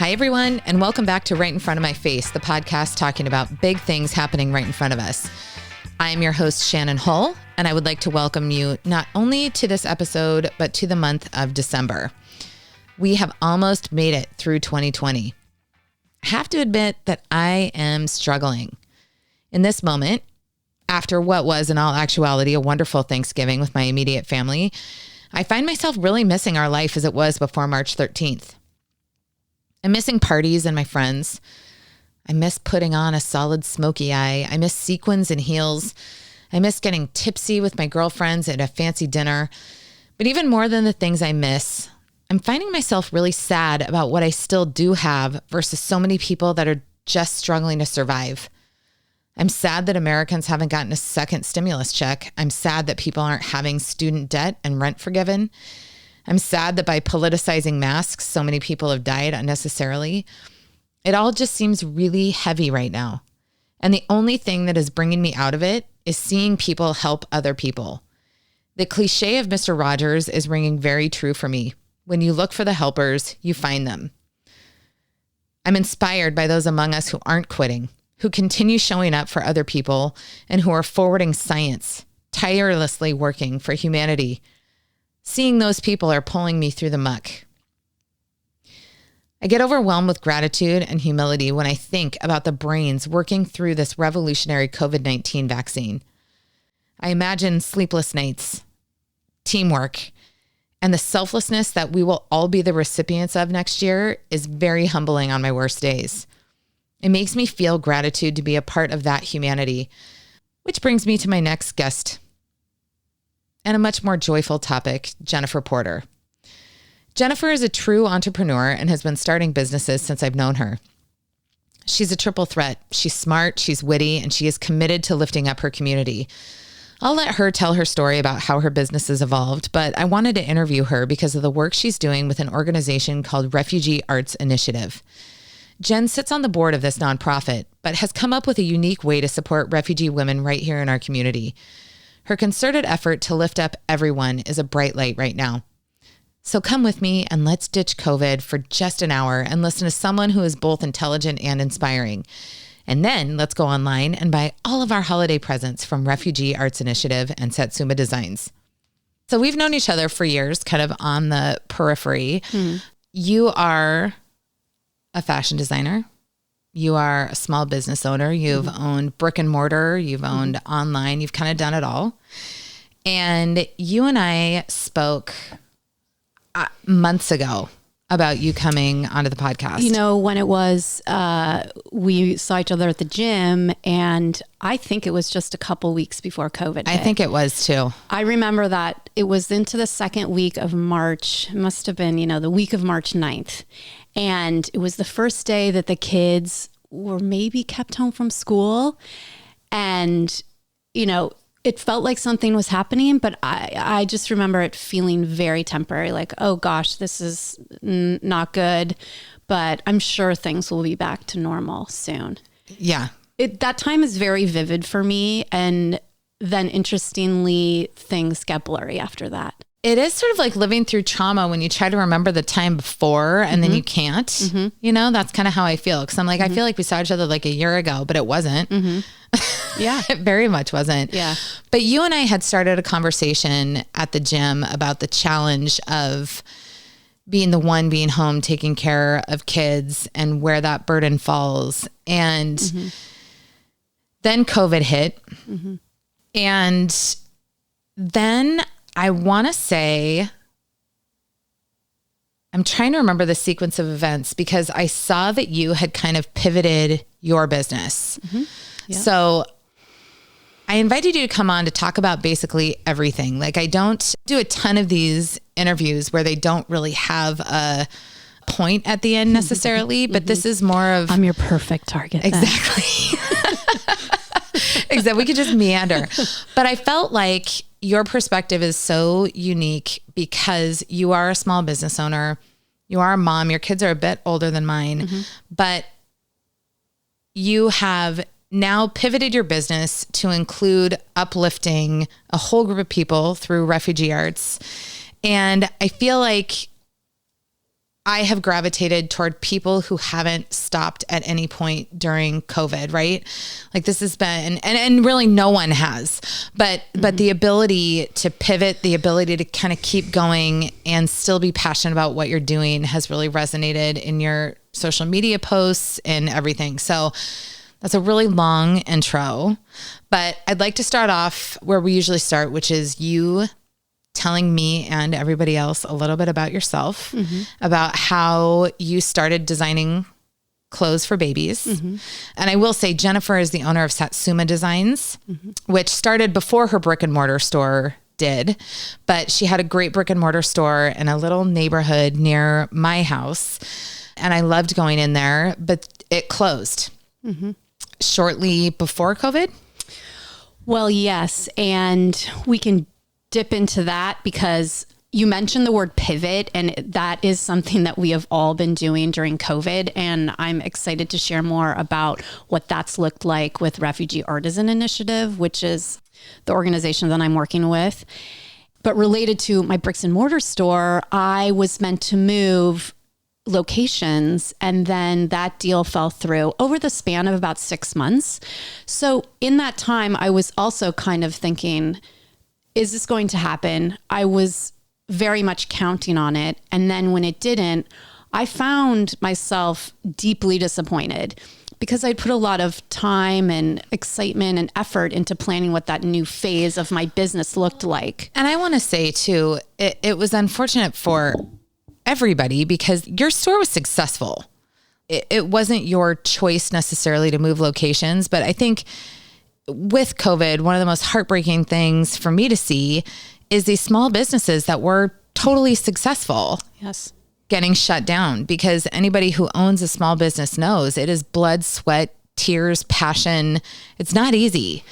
Hi, everyone, and welcome back to Right in Front of My Face, the podcast talking about big things happening right in front of us. I'm your host, Shannon Hull, and I would like to welcome you not only to this episode, but to the month of December. We have almost made it through 2020. I have to admit that I am struggling. In this moment, after what was in all actuality a wonderful Thanksgiving with my immediate family, I find myself really missing our life as it was before March 13th. I'm missing parties and my friends. I miss putting on a solid smoky eye. I miss sequins and heels. I miss getting tipsy with my girlfriends at a fancy dinner. But even more than the things I miss, I'm finding myself really sad about what I still do have versus so many people that are just struggling to survive. I'm sad that Americans haven't gotten a second stimulus check. I'm sad that people aren't having student debt and rent forgiven. I'm sad that by politicizing masks, so many people have died unnecessarily. It all just seems really heavy right now. And the only thing that is bringing me out of it is seeing people help other people. The cliche of Mr. Rogers is ringing very true for me. When you look for the helpers, you find them. I'm inspired by those among us who aren't quitting, who continue showing up for other people, and who are forwarding science, tirelessly working for humanity. Seeing those people are pulling me through the muck. I get overwhelmed with gratitude and humility when I think about the brains working through this revolutionary COVID-19 vaccine. I imagine sleepless nights, teamwork, and the selflessness that we will all be the recipients of next year is very humbling on my worst days. It makes me feel gratitude to be a part of that humanity, which brings me to my next guest and a much more joyful topic, Jennifer Porter. Jennifer is a true entrepreneur and has been starting businesses since I've known her. She's a triple threat. She's smart, she's witty, and she is committed to lifting up her community. I'll let her tell her story about how her business has evolved, but I wanted to interview her because of the work she's doing with an organization called Refugee Arts Initiative. Jen sits on the board of this nonprofit, but has come up with a unique way to support refugee women right here in our community. Her concerted effort to lift up everyone is a bright light right now. So come with me and let's ditch COVID for just an hour and listen to someone who is both intelligent and inspiring. And then let's go online and buy all of our holiday presents from Refugee Arts Initiative and Satsuma Designs. So we've known each other for years, kind of on the periphery. You are a fashion designer. You are a small business owner. You've owned brick and mortar. You've owned online. You've kind of done it all. And you and I spoke months ago about you coming onto the podcast. You know, when it was, we saw each other at the gym, and I think it was just a couple weeks before COVID hit. I think it was too. I remember that it was into the second week of March. It must have been, the week of March 9th. And it was the first day that the kids were maybe kept home from school. And, it felt like something was happening, but I just remember it feeling very temporary, like, oh gosh, this is not good, but I'm sure things will be back to normal soon. Yeah. That time is very vivid for me. And then interestingly, things get blurry after that. It is sort of like living through trauma when you try to remember the time before and then you can't, that's kind of how I feel. Cause I'm like, I feel like we saw each other like a year ago, but it wasn't. Yeah. It very much wasn't. Yeah. But you and I had started a conversation at the gym about the challenge of being the one being home, taking care of kids and where that burden falls. And then COVID hit. And then I want to say, I'm trying to remember the sequence of events because I saw that you had kind of pivoted your business. Yeah. So I invited you to come on to talk about basically everything. Like, I don't do a ton of these interviews where they don't really have a point at the end necessarily, but this is more of... I'm your perfect target. Exactly. Exactly. We could just meander. But I felt like your perspective is so unique because you are a small business owner. You are a mom. Your kids are a bit older than mine, but you have now pivoted your business to include uplifting a whole group of people through refugee arts. And I feel like I have gravitated toward people who haven't stopped at any point during COVID, right? Like this has been, and really no one has, but the ability to pivot, the ability to kind of keep going and still be passionate about what you're doing has really resonated in your social media posts and everything. So that's a really long intro, but I'd like to start off where we usually start, which is you telling me and everybody else a little bit about yourself, about how you started designing clothes for babies. And I will say Jennifer is the owner of Satsuma Designs, which started before her brick and mortar store did, but she had a great brick and mortar store in a little neighborhood near my house. And I loved going in there, but it closed shortly before COVID. Well, yes. And we can dip into that because you mentioned the word pivot, and that is something that we have all been doing during COVID. And I'm excited to share more about what that's looked like with Refugee Artisan Initiative, which is the organization that I'm working with. But related to my bricks and mortar store, I was meant to move locations, and then that deal fell through over the span of about 6 months. So in that time, I was also kind of thinking, is this going to happen? I was very much counting on it. And then when it didn't, I found myself deeply disappointed because I'd put a lot of time and excitement and effort into planning what that new phase of my business looked like. And I want to say too, it was unfortunate for everybody because your store was successful. It wasn't your choice necessarily to move locations, but I think with COVID, one of the most heartbreaking things for me to see is these small businesses that were totally successful. Yes. Getting shut down, because anybody who owns a small business knows it is blood, sweat, tears, passion. It's not easy.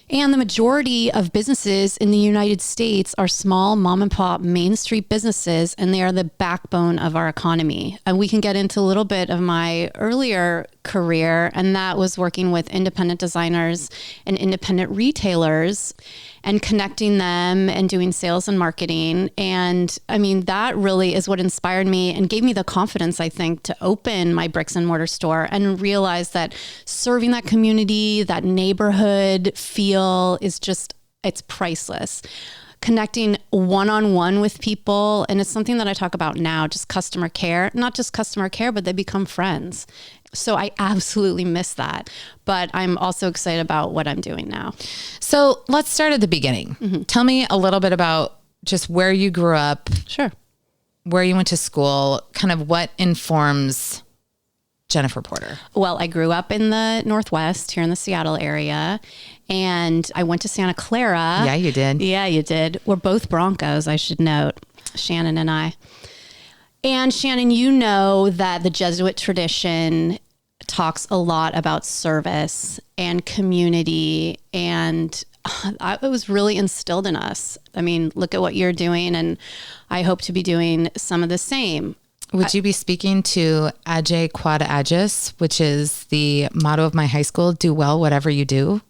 And the majority of businesses in the United States are small mom and pop Main Street businesses, and they are the backbone of our economy. And we can get into a little bit of my earlier career, and that was working with independent designers and independent retailers and connecting them and doing sales and marketing. And I mean, that really is what inspired me and gave me the confidence, I think, to open my bricks and mortar store and realize that serving that community, that neighborhood feel is just, it's priceless. Connecting one-on-one with people. And it's something that I talk about now, just customer care, not just customer care, but they become friends. So I absolutely miss that, but I'm also excited about what I'm doing now. So let's start at the beginning. Tell me a little bit about just where you grew up. Sure. Where you went to school, kind of what informs Jennifer Porter. Well, I grew up in the Northwest here in the Seattle area, and I went to Santa Clara. Yeah, you did. Yeah, you did. We're both Broncos, I should note, Shannon and I. And Shannon, you know that the Jesuit tradition talks a lot about service and community, and it was really instilled in us. I mean, look at what you're doing, and I hope to be doing some of the same. Would you be speaking to Age Quod Agis, which is the motto of my high school, do well whatever you do?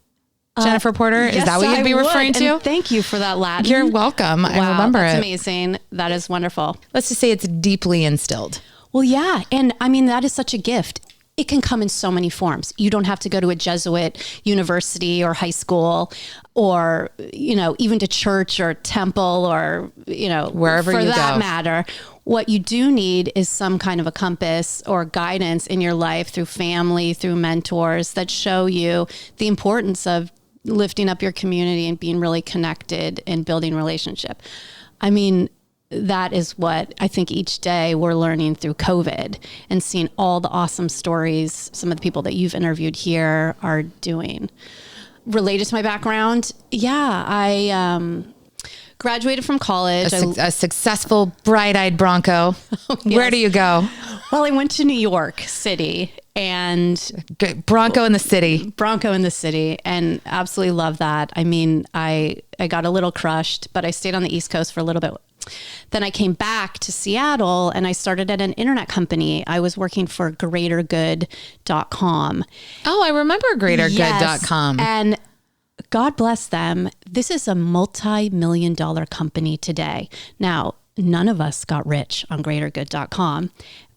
Jennifer Porter, yes, is that what you'd be referring to? And thank you for that Latin. You're welcome. Wow, I remember that's it. amazing. That is wonderful. Let's just say it's deeply instilled. Well, yeah. And I mean, that is such a gift. It can come in so many forms. You don't have to go to a Jesuit university or high school or, you know, even to church or temple or, you know, wherever you go. For that matter. What you do need is some kind of a compass or guidance in your life through family, through mentors that show you the importance of lifting up your community and being really connected and building relationship. I mean, that is what I think each day we're learning through COVID and seeing all the awesome stories some of the people that you've interviewed here are doing. Related to my background, yeah, I graduated from college. A successful, bright-eyed Bronco. Oh, yes. Where do you go? Well, I went to New York City and Bronco in the city. Bronco in the city, and absolutely love that. I mean, I got a little crushed, but I stayed on the East Coast for a little bit. Then I came back to Seattle and I started at an internet company. I was working for greatergood.com. Oh, I remember greatergood.com. Yes, and God bless them. This is a multi-million-dollar company today. Now, none of us got rich on greatergood.com,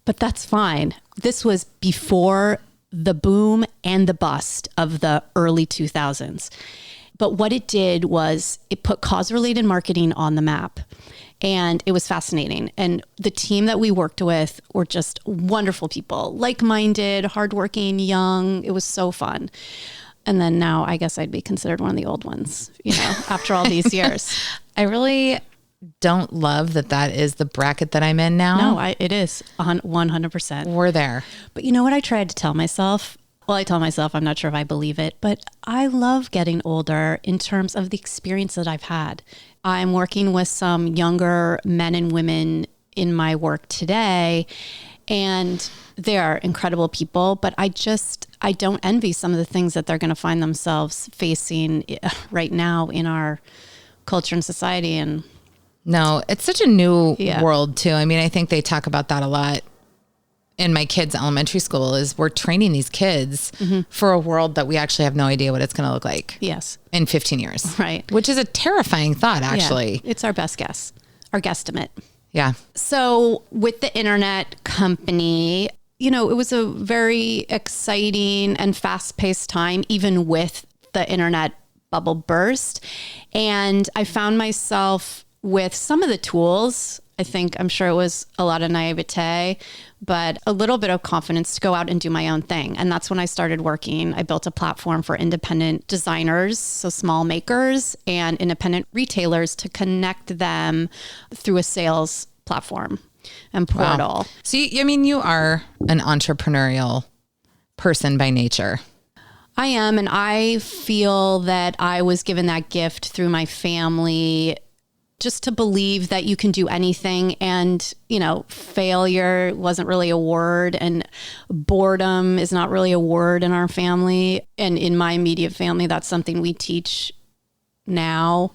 but that's fine. This was before the boom and the bust of the early 2000s. But what it did was it put cause-related marketing on the map. And it was fascinating. And the team that we worked with were just wonderful people, like-minded, hardworking, young. It was so fun. And then now I guess I'd be considered one of the old ones, after all these years. I really don't love that is the bracket that I'm in now. No, it is 100%. We're there. But you know what I tried to tell myself? Well, I tell myself, I'm not sure if I believe it, but I love getting older in terms of the experience that I've had. I'm working with some younger men and women in my work today, and they are incredible people, but I don't envy some of the things that they're going to find themselves facing right now in our culture and society. And no, it's such a new world too. I mean, I think they talk about that a lot in my kids' elementary school is we're training these kids for a world that we actually have no idea what it's going to look like. Yes. In 15 years. Right. Which is a terrifying thought, actually. Yeah, it's our best guess, our guesstimate. Yeah. So with the internet company, it was a very exciting and fast-paced time, even with the internet bubble burst. And I found myself with some of the tools. I'm sure it was a lot of naivete, but a little bit of confidence to go out and do my own thing. And that's when I started working. I built a platform for independent designers, so small makers and independent retailers, to connect them through a sales platform and portal. Wow. So, you are an entrepreneurial person by nature. I am. And I feel that I was given that gift through my family, just to believe that you can do anything. And, failure wasn't really a word, and boredom is not really a word in our family. And in my immediate family, that's something we teach now.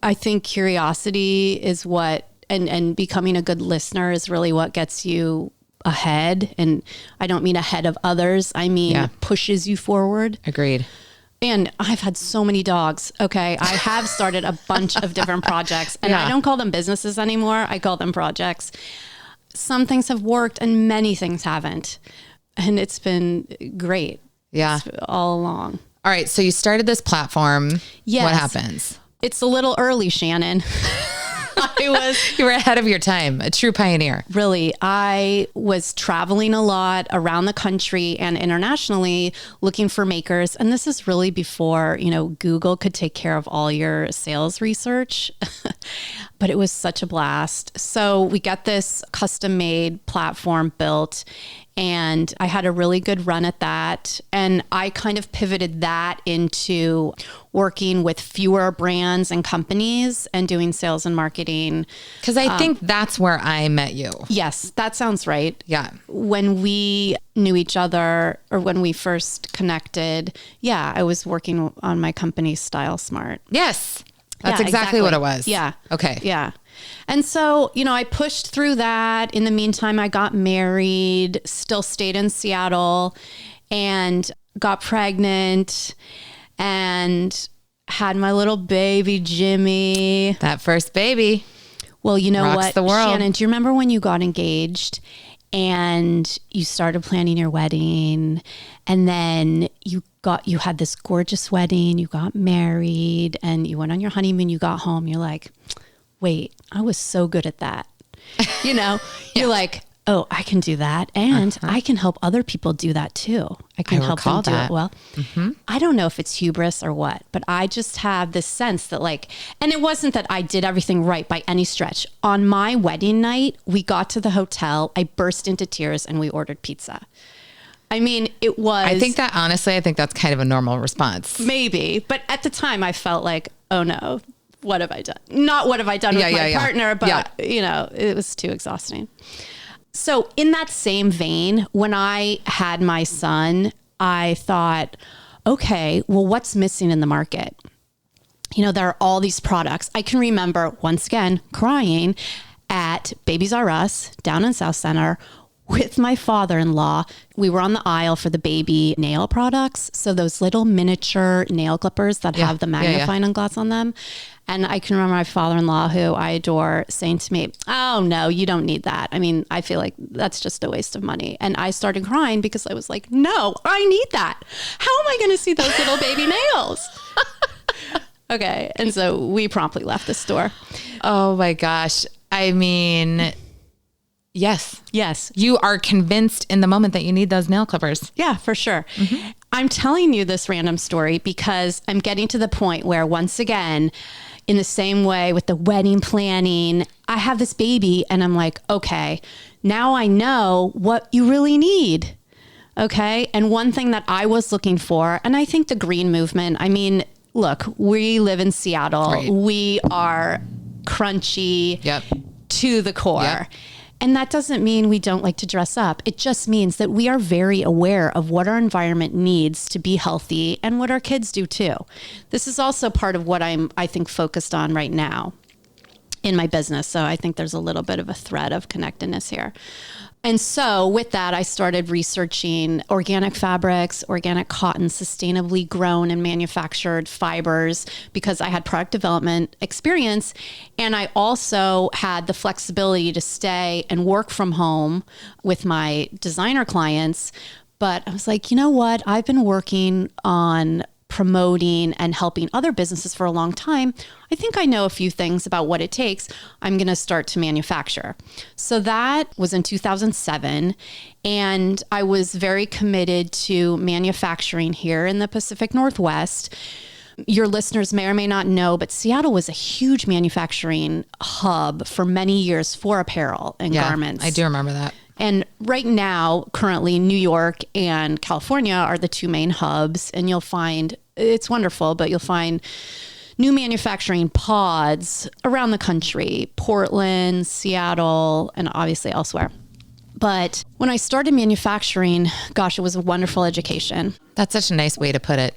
I think curiosity is and becoming a good listener is really what gets you ahead. And I don't mean ahead of others. I mean, pushes you forward. Agreed. And I've had so many dogs. Okay. I have started a bunch of different projects, and I don't call them businesses anymore. I call them projects. Some things have worked and many things haven't. And it's been great. Yeah. All along. All right. So you started this platform. Yes. What happens? It's a little early, Shannon. You were ahead of your time, a true pioneer. Really, I was traveling a lot around the country and internationally looking for makers. And this is really before, Google could take care of all your sales research, but it was such a blast. So we got this custom made platform built, and I had a really good run at that. And I kind of pivoted that into working with fewer brands and companies and doing sales and marketing. Because I think that's where I met you. Yes, that sounds right. Yeah. When we knew each other, or when we first connected, I was working on my company, Style Smart. Yes. That's exactly what it was. Yeah. Okay. Yeah. And so, I pushed through that. In the meantime, I got married, still stayed in Seattle, and got pregnant, and had my little baby, Jimmy. That first baby. Well, you know rocks what, the world. Shannon, do you remember when you got engaged and you started planning your wedding, and then you had this gorgeous wedding, you got married, and you went on your honeymoon, you got home, you're like, wait, I was so good at that. You're like, oh, I can do that. And I can help other people do that too. I can help them do it well. I don't know if it's hubris or what, but I just have this sense that and it wasn't that I did everything right by any stretch. On my wedding night, we got to the hotel, I burst into tears, and we ordered pizza. I mean, it was... I think that's kind of a normal response. Maybe. But at the time I felt like, oh no, what have I done? Not what have I done with my partner, but it was too exhausting. So in that same vein, when I had my son, I thought, okay, well, what's missing in the market? There are all these products. I can remember, once again, crying at Babies R Us down in South Center, with my father-in-law. We were on the aisle for the baby nail products. So those little miniature nail clippers that have the magnifying glass on them. And I can remember my father-in-law, who I adore, saying to me, oh no, you don't need that. I mean, I feel like that's just a waste of money. And I started crying because I was like, no, I need that. How am I going to see those little baby nails? Okay. And so we promptly left the store. Oh my gosh. I mean, yes. You are convinced in the moment that you need those nail clippers. Yeah, for sure. Mm-hmm. I'm telling you this random story because I'm getting to the point where, once again, in the same way with the wedding planning, I have this baby and I'm like, okay, now I know what you really need. Okay. And one thing that I was looking for, and I think the green movement, I mean, look, we live in Seattle. Right. We are crunchy to the core. Yep. And that doesn't mean we don't like to dress up. It just means that we are very aware of what our environment needs to be healthy and what our kids do too. This is also part of what I think, focused on right now in my business. So I think there's a little bit of a thread of connectedness here. And so with that, I started researching organic fabrics, organic cotton, sustainably grown and manufactured fibers, because I had product development experience. And I also had the flexibility to stay and work from home with my designer clients. But I was like, you know what? I've been working on promoting and helping other businesses for a long time. I think I know a few things about what it takes. I'm going to start to manufacture. So that was in 2007. And I was very committed to manufacturing here in the Pacific Northwest. Your listeners may or may not know, but Seattle was a huge manufacturing hub for many years for apparel and garments. I do remember that. And right now, currently, New York and California are the two main hubs. And you'll find, it's wonderful, but you'll find new manufacturing pods around the country, Portland, Seattle, and obviously elsewhere. But when I started manufacturing, gosh, it was a wonderful education. That's such a nice way to put it.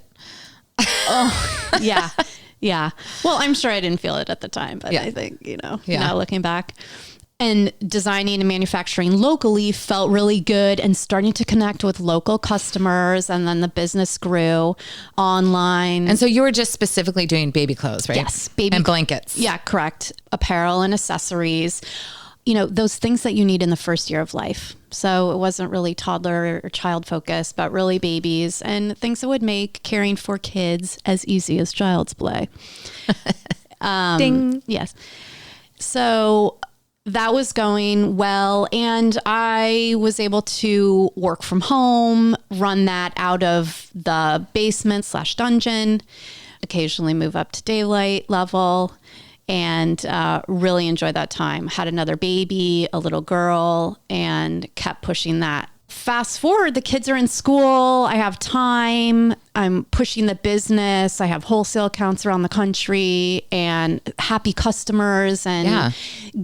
Oh, yeah. Yeah. Well, I'm sure I didn't feel it at the time, but I think, now looking back. And designing and manufacturing locally felt really good, and starting to connect with local customers. And then the business grew online. And so you were just specifically doing baby clothes, right? Yes. And blankets. Yeah, correct. Apparel and accessories, those things that you need in the first year of life. So it wasn't really toddler or child focused, but really babies and things that would make caring for kids as easy as child's play. Ding. Yes. So that was going well, and I was able to work from home, run that out of the basement / dungeon, occasionally move up to daylight level, and really enjoyed that time. Had another baby, a little girl, and kept pushing that. Fast forward, the kids are in school. I have time. I'm pushing the business. I have wholesale accounts around the country and happy customers and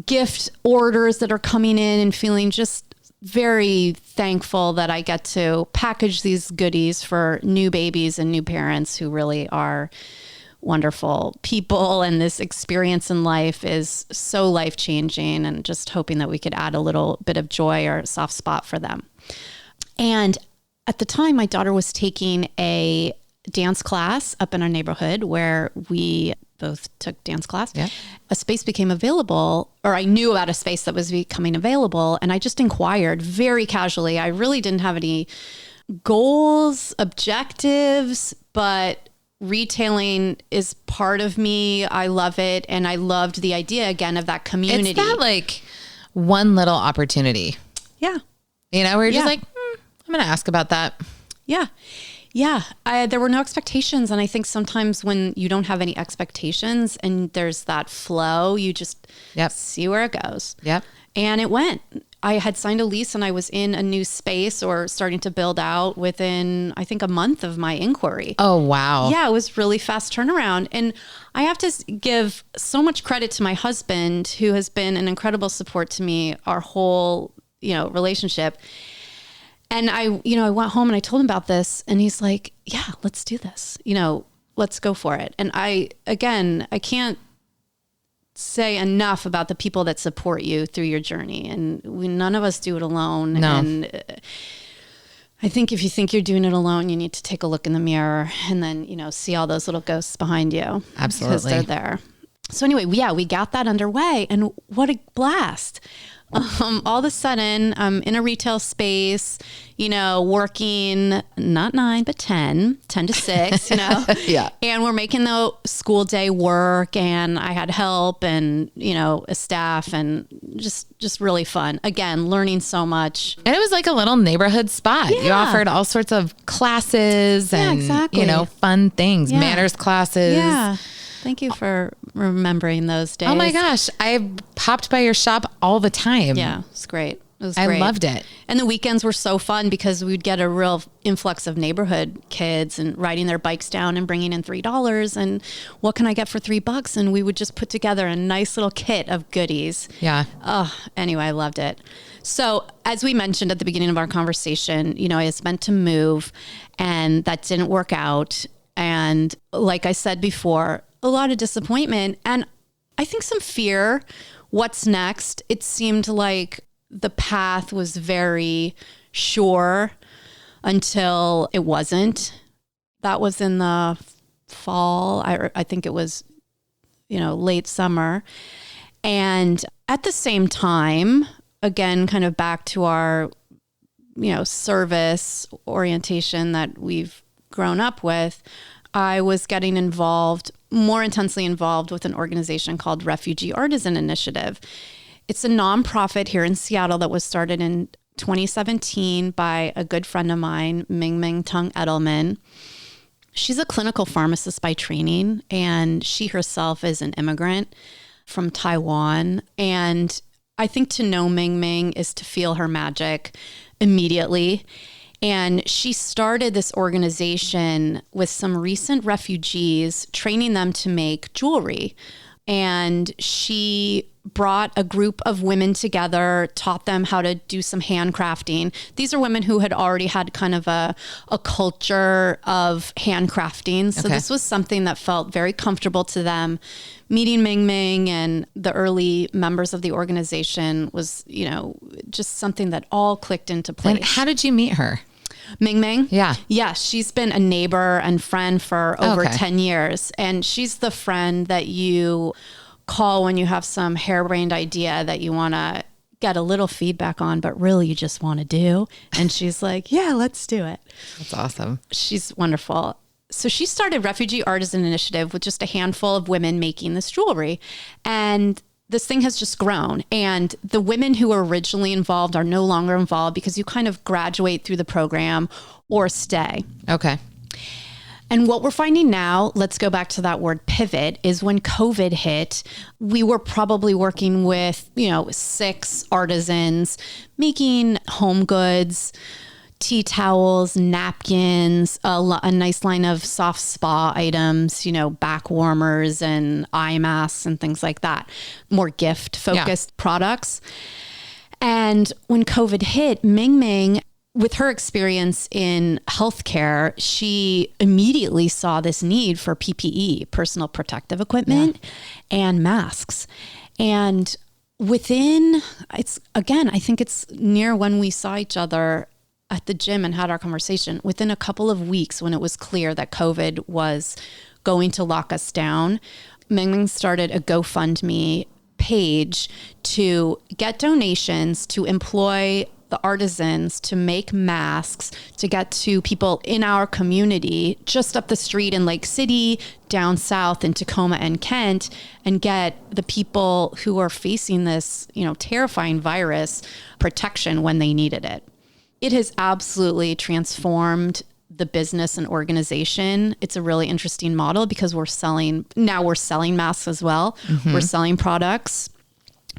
gift orders that are coming in, and feeling just very thankful that I get to package these goodies for new babies and new parents who really are wonderful people. And this experience in life is so life-changing, and just hoping that we could add a little bit of joy or soft spot for them. And at the time, my daughter was taking a dance class up in our neighborhood where we both took dance class. Yeah. A space became available, or I knew about a space that was becoming available. And I just inquired very casually. I really didn't have any goals, objectives, but retailing is part of me. I love it. And I loved the idea, again, of that community. It's that like one little opportunity. Yeah. Where you're just like, I'm going to ask about that. Yeah. Yeah. There were no expectations. And I think sometimes when you don't have any expectations and there's that flow, you just see where it goes. Yep. And it went. I had signed a lease and I was in a new space, or starting to build out, within, I think, a month of my inquiry. Oh, wow. Yeah, it was really fast turnaround. And I have to give so much credit to my husband, who has been an incredible support to me our whole relationship. And I went home and I told him about this, and he's like, yeah, let's do this. Let's go for it. And I can't say enough about the people that support you through your journey. And none of us do it alone. No. And I think if you think you're doing it alone, you need to take a look in the mirror and then, see all those little ghosts behind you. Absolutely. Because they're there. So anyway, we got that underway, and what a blast. All of a sudden, I'm in a retail space, working not 9, but 10 to 6, Yeah. And we're making the school day work, and I had help and, a staff, and just really fun. Again, learning so much. And it was like a little neighborhood spot. Yeah. You offered all sorts of classes and, exactly. fun things, Yeah. manners classes. Yeah. Thank you for remembering those days. Oh my gosh. I popped by your shop all the time. Yeah, it's great. It was I great. loved it. And the weekends were so fun because we'd get a real influx of neighborhood kids and riding their bikes down and bringing in $3. And what can I get for $3? And we would just put together a nice little kit of goodies. Yeah. Oh, anyway, I loved it. So as we mentioned at the beginning of our conversation, I was meant to move, and that didn't work out. And like I said before, a lot of disappointment and I think some fear. What's next? It seemed like the path was very sure until it wasn't. That was in the fall. I think it was, late summer. And at the same time, again, kind of back to our, service orientation that we've grown up with, I was getting more intensely involved with an organization called Refugee Artisan Initiative. It's a nonprofit here in Seattle that was started in 2017 by a good friend of mine, Ming Tung Edelman. She's a clinical pharmacist by training, and she herself is an immigrant from Taiwan. And I think to know Ming is to feel her magic immediately. And she started this organization with some recent refugees, training them to make jewelry. And she brought a group of women together, taught them how to do some handcrafting. These are women who had already had kind of a culture of handcrafting. So This was something that felt very comfortable to them. Meeting Ming and the early members of the organization was, just something that all clicked into place. And how did you meet her? Ming? Yeah. Yeah, she's been a neighbor and friend for over 10 years. And she's the friend that you call when you have some harebrained idea that you want to get a little feedback on, but really you just want to do. And she's like, yeah, let's do it. That's awesome. She's wonderful. So she started Refugee Artisan Initiative with just a handful of women making this jewelry. And this thing has just grown. And the women who were originally involved are no longer involved because you kind of graduate through the program or stay. Okay. And what we're finding now, let's go back to that word pivot, is when COVID hit, we were probably working with, 6 artisans making home goods, tea towels, napkins, a nice line of soft spa items, back warmers and eye masks and things like that, more gift focused products. And when COVID hit, Ming, with her experience in healthcare, she immediately saw this need for PPE, personal protective equipment, and masks. And I think it's near when we saw each other at the gym and had our conversation, within a couple of weeks when it was clear that COVID was going to lock us down, Ming started a GoFundMe page to get donations to employ the artisans to make masks to get to people in our community just up the street in Lake City, down south in Tacoma and Kent, and get the people who are facing this, terrifying virus protection when they needed it. It has absolutely transformed the business and organization. It's a really interesting model because we're selling masks as well. Mm-hmm. We're selling products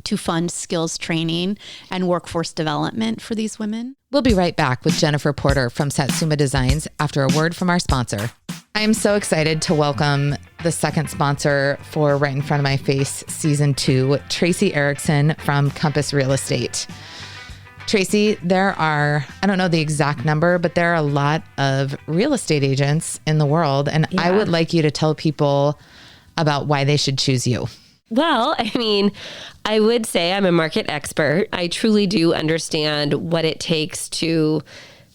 to fund skills training and workforce development for these women. We'll be right back with Jennifer Porter from Satsuma Designs after a word from our sponsor. I am so excited to welcome the second sponsor for Right in Front of My Face Season 2, Tracy Erickson from Compass Real Estate. Tracy, there are, I don't know the exact number, but there are a lot of real estate agents in the world. And I would like you to tell people about why they should choose you. Well, I mean, I would say I'm a market expert. I truly do understand what it takes to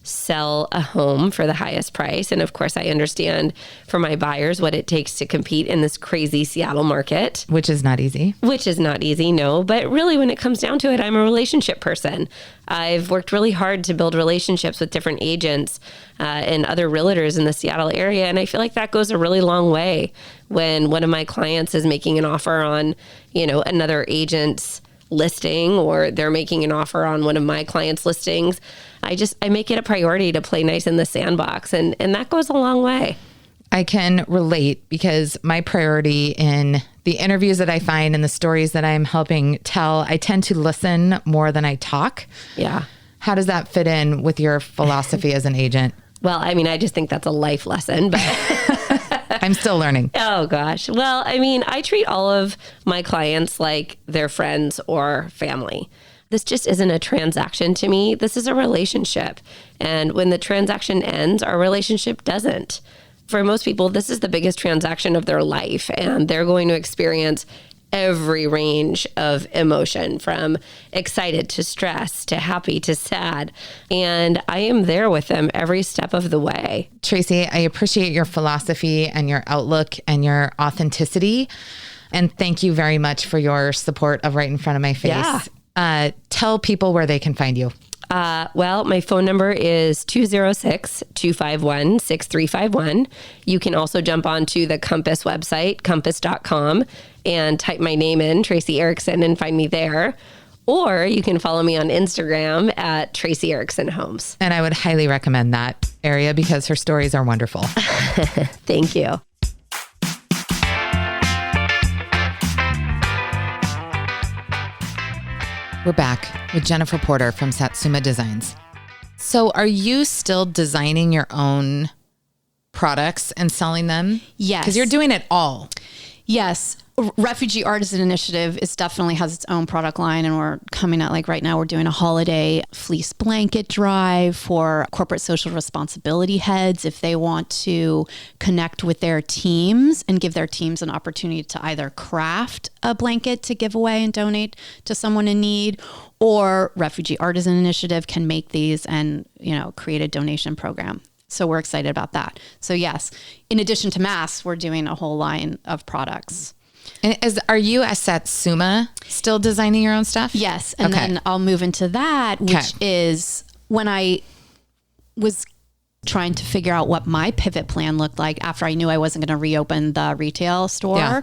sell a home for the highest price. And of course, I understand for my buyers what it takes to compete in this crazy Seattle market. Which is not easy. Which is not easy, no. But really, when it comes down to it, I'm a relationship person. I've worked really hard to build relationships with different agents and other realtors in the Seattle area. And I feel like that goes a really long way when one of my clients is making an offer on, another agent's listing, or they're making an offer on one of my clients' listings. I make it a priority to play nice in the sandbox, and that goes a long way. I can relate because my priority in the interviews that I find and the stories that I'm helping tell, I tend to listen more than I talk. Yeah. How does that fit in with your philosophy as an agent? Well, I mean, I just think that's a life lesson, but I'm still learning. Oh gosh. Well, I mean, I treat all of my clients like they're friends or family. This just isn't a transaction to me. This is a relationship. And when the transaction ends, our relationship doesn't. For most people, this is the biggest transaction of their life, and they're going to experience every range of emotion, from excited to stressed to happy to sad. And I am there with them every step of the way. Tracy, I appreciate your philosophy and your outlook and your authenticity. And thank you very much for your support of Right in Front of My Face. Yeah. Tell people where they can find you. Well, my phone number is 206-251-6351. You can also jump onto the Compass website, compass.com, and type my name in, Tracy Erickson, and find me there. Or you can follow me on Instagram at Tracy Erickson Homes. And I would highly recommend that area because her stories are wonderful. Thank you. We're back with Jennifer Porter from Satsuma Designs. So are you still designing your own products and selling them? Yes. Because you're doing it all. Yes. Refugee Artisan Initiative definitely has its own product line, and we're coming out, like right now we're doing a holiday fleece blanket drive for corporate social responsibility heads if they want to connect with their teams and give their teams an opportunity to either craft a blanket to give away and donate to someone in need, or Refugee Artisan Initiative can make these and, create a donation program. So we're excited about that. So yes, in addition to masks, we're doing a whole line of products. And are you at Satsuma still designing your own stuff? Yes. And then I'll move into that, which is when I was trying to figure out what my pivot plan looked like after I knew I wasn't going to reopen the retail store. Yeah.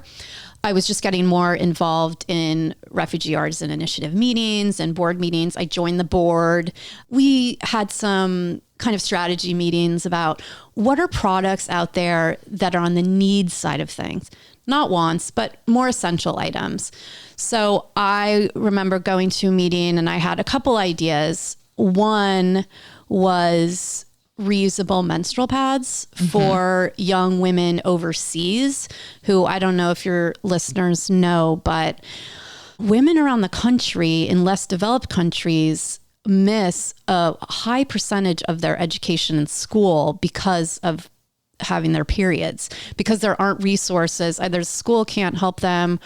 I was just getting more involved in Refugee Artisan Initiative meetings and board meetings. I joined the board. We had some kind of strategy meetings about what are products out there that are on the needs side of things, not wants, but more essential items. So I remember going to a meeting and I had a couple ideas. One was reusable menstrual pads for young women overseas who, I don't know if your listeners know, but women around the country in less developed countries miss a high percentage of their education in school because of having their periods, because there aren't resources. Either school can't help them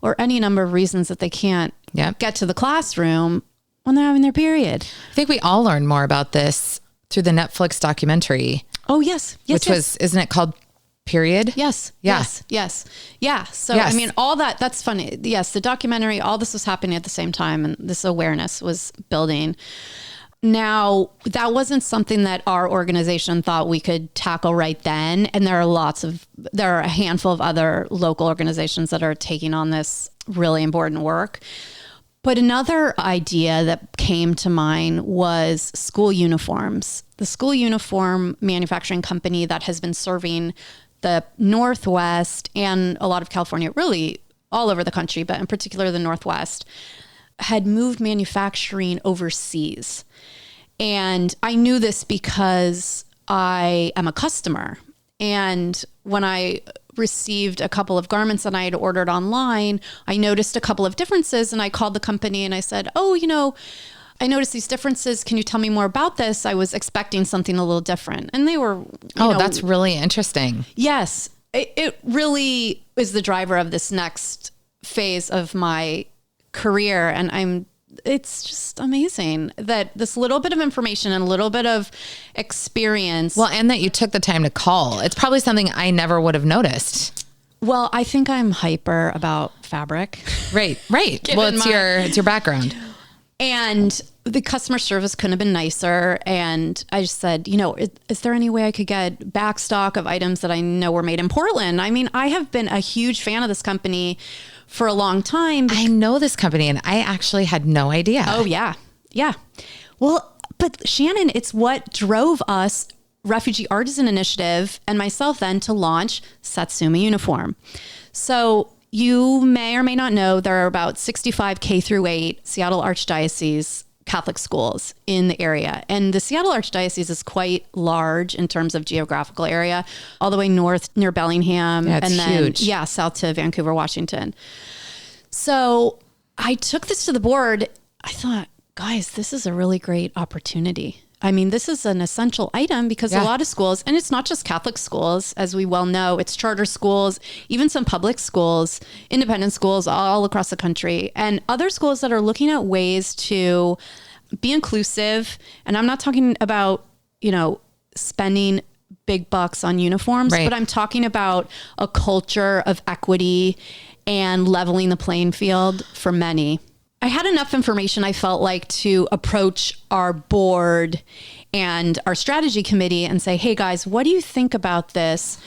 or any number of reasons that they can't get to the classroom when they're having their period. I think we all learned more about this through the Netflix documentary. Oh, yes. Which was, isn't it called Period? Yes. Yeah. Yes. Yeah. So, I mean, all that's funny. Yes. The documentary, all this was happening at the same time, and this awareness was building. Now, that wasn't something that our organization thought we could tackle right then. And there are a handful of other local organizations that are taking on this really important work. But another idea that came to mind was school uniforms. The school uniform manufacturing company that has been serving the Northwest and a lot of California, really all over the country, but in particular the Northwest, had moved manufacturing overseas. And I knew this because I am a customer. And when I received a couple of garments that I had ordered online, I noticed a couple of differences, and I called the company and I said, I noticed these differences. Can you tell me more about this? I was expecting something a little different. And they were, that's really interesting. Yes. It really is the driver of this next phase of my career. And it's just amazing that this little bit of information and a little bit of experience. Well, and that you took the time to call. It's probably something I never would have noticed. Well, I think I'm hyper about fabric. Right. Well, it's your background. And the customer service couldn't have been nicer. And I just said, is there any way I could get back stock of items that I know were made in Portland? I mean, I have been a huge fan of this company for a long time. I know this company and I actually had no idea. Oh, yeah. Yeah. Well, but Shannon, it's what drove us, Refugee Artisan Initiative, and myself then to launch Satsuma Uniform. So you may or may not know there are about 65 K through 8 Seattle Archdiocese Catholic schools in the area. And the Seattle Archdiocese is quite large in terms of geographical area, all the way north near Bellingham. Yeah, it's and then, huge. yeah, south to Vancouver, Washington. So I took this to the board. I thought, guys, this is a really great opportunity. I mean, this is an essential item because a lot of schools, and it's not just Catholic schools, as we well know, it's charter schools, even some public schools, independent schools all across the country, and other schools that are looking at ways to be inclusive. And I'm not talking about, spending big bucks on uniforms, but I'm talking about a culture of equity and leveling the playing field for many. I had enough information, I felt like, to approach our board and our strategy committee and say, hey guys, what do you think about this?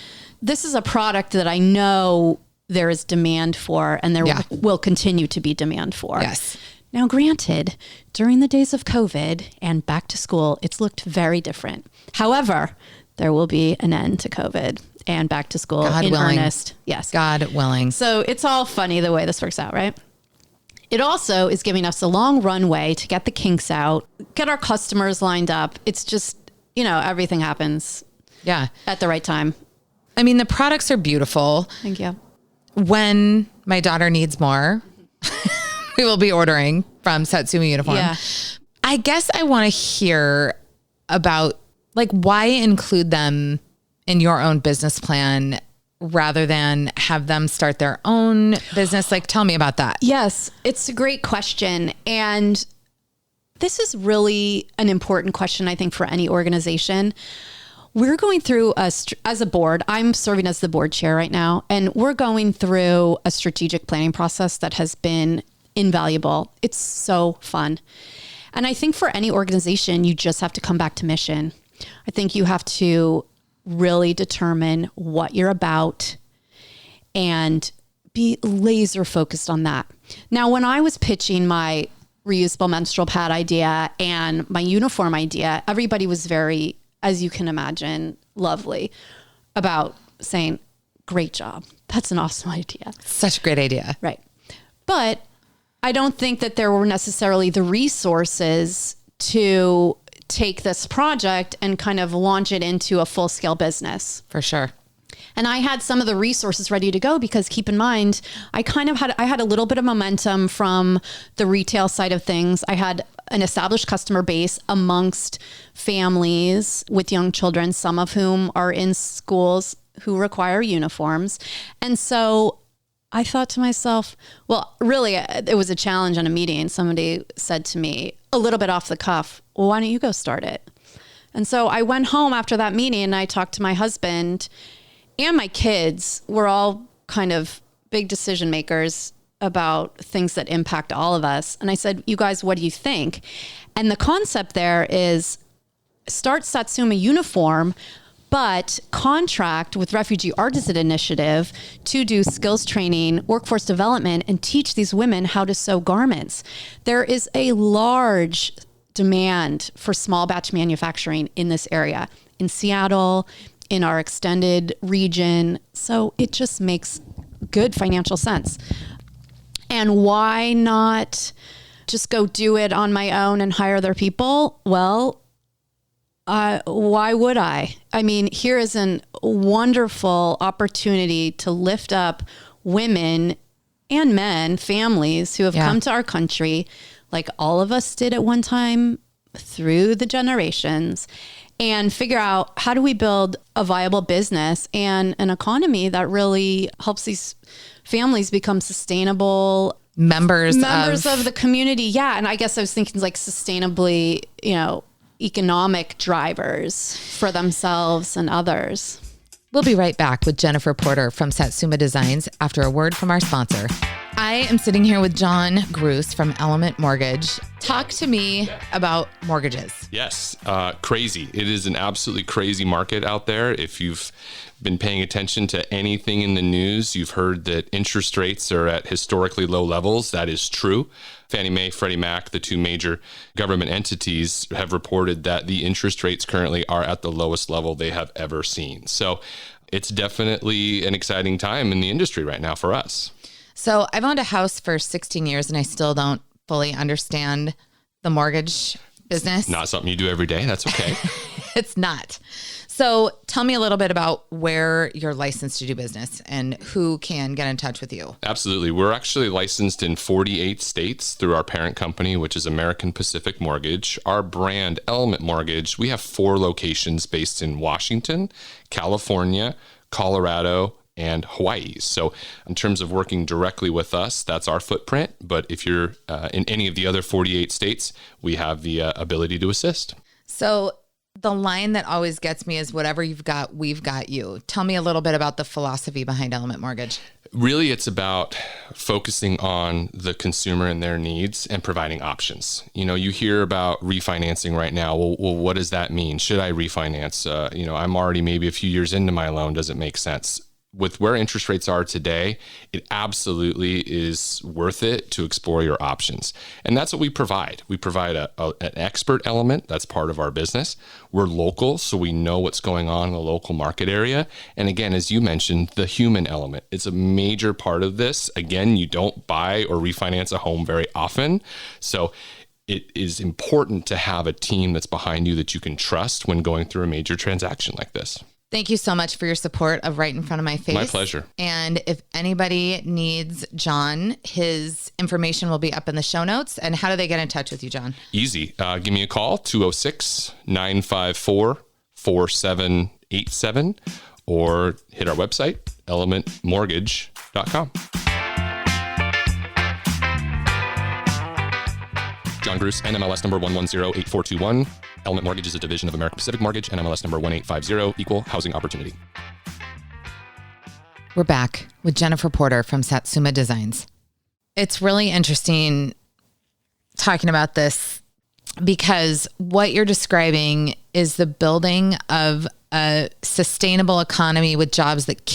This is a product that I know there is demand for and there will continue to be demand for. Yes. Now, granted, during the days of COVID and back to school, it's looked very different. However, there will be an end to COVID and back to school God in willing. earnest. Yes. God willing. So it's all funny the way this works out, right? It also is giving us a long runway to get the kinks out, get our customers lined up. It's just, everything happens at the right time. I mean, the products are beautiful. Thank you. When my daughter needs more, we will be ordering from Satsuma Uniform. Yeah. I guess I want to hear about why include them in your own business plan rather than have them start their own business. Tell me about that. Yes, it's a great question. And this is really an important question, I think, for any organization. We're going through as a board, I'm serving as the board chair right now, and we're going through a strategic planning process that has been invaluable. It's so fun. And I think for any organization, you just have to come back to mission. I think you have to really determine what you're about and be laser focused on that. Now, when I was pitching my reusable menstrual pad idea and my uniform idea, everybody was very, as you can imagine, lovely about saying, great job. That's an awesome idea. Such a great idea. Right. But I don't think that there were necessarily the resources to take this project and kind of launch it into a full-scale business. For sure. And I had some of the resources ready to go because keep in mind, I had a little bit of momentum from the retail side of things. I had an established customer base amongst families with young children, some of whom are in schools who require uniforms. And so I thought to myself, well, really, it was a challenge in a meeting. Somebody said to me a little bit off the cuff, well, why don't you go start it? And so I went home after that meeting and I talked to my husband and my kids. We're all kind of big decision makers about things that impact all of us. And I said, you guys, what do you think? And the concept there is start Satsuma Uniform, but contract with Refugee Artisan Initiative to do skills training, workforce development, and teach these women how to sew garments. There is a large demand for small batch manufacturing in this area, in Seattle, in our extended region. So it just makes good financial sense. And why not just go do it on my own and hire other people? Well, why would I? I mean, here is a wonderful opportunity to lift up women and men, families who have come to our country, like all of us did at one time through the generations and figure out how do we build a viable business and an economy that really helps these families become sustainable members of the community. Yeah. And I guess I was thinking like sustainably, economic drivers for themselves and others. We'll be right back with Jennifer Porter from Satsuma Designs after a word from our sponsor. I am sitting here with John Gruss from Element Mortgage. Talk to me about mortgages. Yes, crazy. It is an absolutely crazy market out there. If you've been paying attention to anything in the news, you've heard that interest rates are at historically low levels. That is true. Fannie Mae, Freddie Mac, the two major government entities, have reported that the interest rates currently are at the lowest level they have ever seen. So it's definitely an exciting time in the industry right now for us. So I've owned a house for 16 years and I still don't fully understand the mortgage business. Not something you do every day. That's okay. It's not. So tell me a little bit about where you're licensed to do business and who can get in touch with you. Absolutely. We're actually licensed in 48 states through our parent company, which is American Pacific Mortgage. Our brand, Element Mortgage, we have 4 locations based in Washington, California, Colorado, and Hawaii. So in terms of working directly with us, that's our footprint. But if you're in any of the other 48 states, we have the ability to assist. So the line that always gets me is whatever you've got, we've got you. Tell me a little bit about the philosophy behind Element Mortgage. Really, it's about focusing on the consumer and their needs and providing options. You hear about refinancing right now. Well, what does that mean? Should I refinance? I'm already maybe a few years into my loan. Does it make sense? With where interest rates are today, it absolutely is worth it to explore your options. And that's what we provide. We provide an expert element. That's part of our business. We're local, so we know what's going on in the local market area. And again, as you mentioned, the human element. It's a major part of this. Again, you don't buy or refinance a home very often. So it is important to have a team that's behind you that you can trust when going through a major transaction like this. Thank you so much for your support of Right in Front of My Face. My pleasure. And if anybody needs John, his information will be up in the show notes. And how do they get in touch with you, John? Easy. Give me a call, 206-954-4787, or hit our website, elementmortgage.com. John Gruss, NMLS number 1108421. Element Mortgage is a division of American Pacific Mortgage, NMLS number 1850, equal housing opportunity. We're back with Jennifer Porter from Satsuma Designs. It's really interesting talking about this because what you're describing is the building of a sustainable economy with jobs that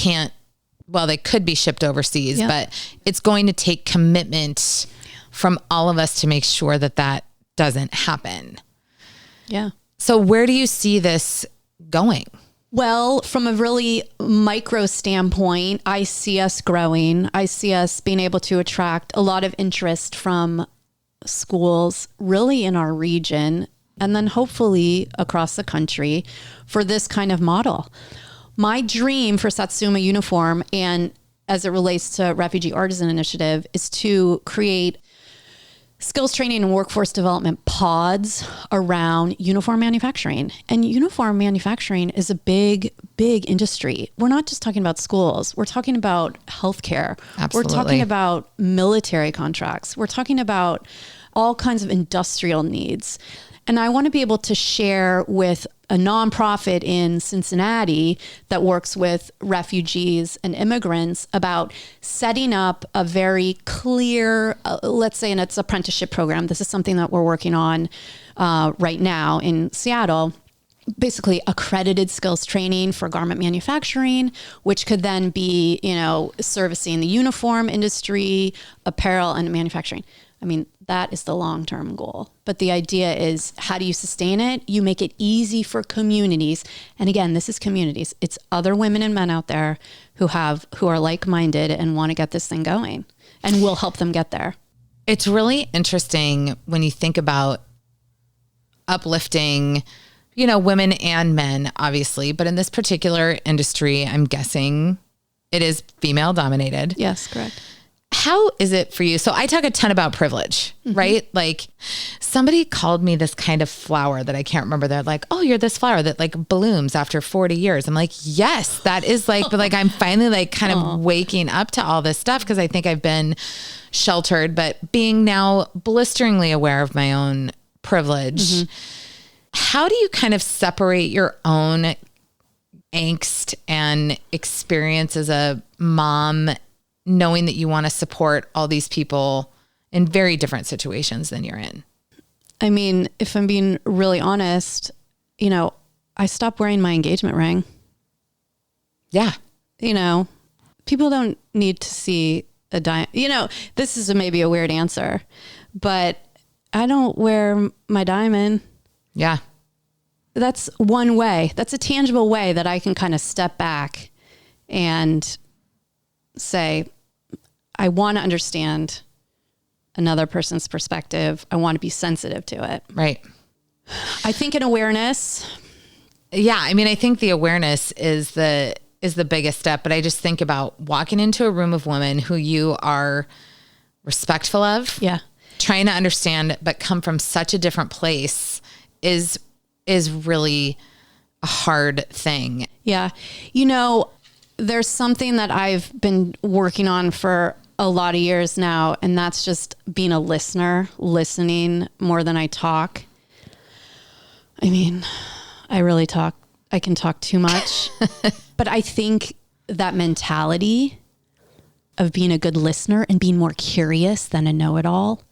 they could be shipped overseas, but it's going to take commitment from all of us to make sure that that doesn't happen. Yeah. So where do you see this going? Well, from a really micro standpoint, I see us growing. I see us being able to attract a lot of interest from schools really in our region and then hopefully across the country for this kind of model. My dream for Satsuma Uniform, and as it relates to Refugee Artisan Initiative, is to create skills training and workforce development pods around uniform manufacturing. And uniform manufacturing is a big, big industry. We're not just talking about schools. We're talking about healthcare. Absolutely. We're talking about military contracts. We're talking about all kinds of industrial needs. And I want to be able to share with a nonprofit in Cincinnati that works with refugees and immigrants about setting up a very clear, let's say, and it's apprenticeship program. This is something that we're working on right now in Seattle. Basically accredited skills training for garment manufacturing, which could then be, servicing the uniform industry, apparel, and manufacturing. I mean, that is the long-term goal. But the idea is, how do you sustain it? You make it easy for communities. And again, this is communities. It's other women and men out there who are like-minded and want to get this thing going, and we'll help them get there. It's really interesting when you think about uplifting, women and men, obviously, but in this particular industry, I'm guessing it is female dominated. Yes, correct. How is it for you? So I talk a ton about privilege, right? Like somebody called me this kind of flower that I can't remember. They're like, oh, you're this flower that like blooms after 40 years. I'm like, yes, that is like, but like, I'm finally like kind of waking up to all this stuff because I think I've been sheltered, but being now blisteringly aware of my own privilege. How do you kind of separate your own angst and experience as a mom, knowing that you want to support all these people in very different situations than you're in? I mean, if I'm being really honest, you know, I stopped wearing my engagement ring. Yeah. You know, people don't need to see a diamond. You know, this is maybe a weird answer, but I don't wear my diamond. Yeah. That's one way. That's a tangible way that I can kind of step back and say, I want to understand another person's perspective. I want to be sensitive to it. Right. I think an awareness. Yeah. I mean, I think the awareness is the biggest step, but I just think about walking into a room of women who you are respectful of. Yeah. Trying to understand, but come from such a different place is really a hard thing. Yeah. You know, there's something that I've been working on for a lot of years now, and that's just being a listener, listening more than I talk. I mean, I can talk too much, but I think that mentality of being a good listener and being more curious than a know-it-all